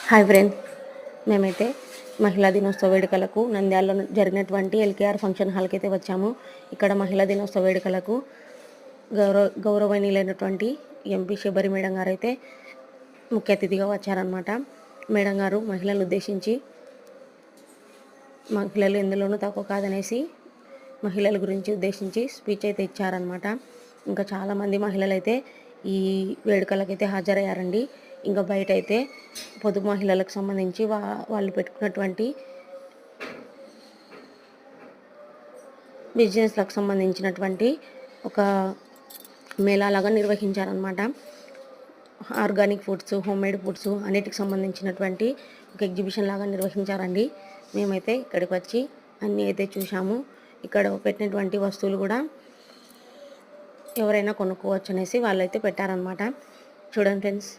Hi friends, మేమైతే మహిళా దినోత్సవ వేడుకలకు నంద్యాలలో జరిగినటువంటి ఎల్కేఆర్ ఫంక్షన్ హాల్కి అయితే వచ్చాము. ఇక్కడ మహిళా దినోత్సవ వేడుకలకు గౌరవనీయులైనటువంటి ఎంపీ శబరి మేడం గారు అయితే ముఖ్య అతిథిగా వచ్చారనమాట. మేడం గారు మహిళలను ఉద్దేశించి మహిళలు ఎందులోనూ తక్కువ కాదనేసి మహిళల గురించి ఉద్దేశించి స్పీచ్ అయితే ఇచ్చారనమాట. ఇంకా చాలామంది మహిళలు అయితే ఈ వేడుకలకైతే హాజరయ్యారండి. ఇంకా బయట అయితే పొదుపు మహిళలకు సంబంధించి వాళ్ళు పెట్టుకున్నటువంటి బిజినెస్లకు సంబంధించినటువంటి ఒక మేళాలాగా నిర్వహించారనమాట. ఆర్గానిక్ ఫుడ్స్, హోమ్మేడ్ ఫుడ్స్ అన్నిటికి సంబంధించినటువంటి ఒక ఎగ్జిబిషన్ లాగా నిర్వహించారండి. మేమైతే ఇక్కడికి వచ్చి అన్నీ అయితే చూసాము. ఇక్కడ పెట్టినటువంటి వస్తువులు కూడా ఎవరైనా కొనుక్కోవచ్చు అనేసి వాళ్ళైతే పెట్టారనమాట. చూడండి ఫ్రెండ్స్.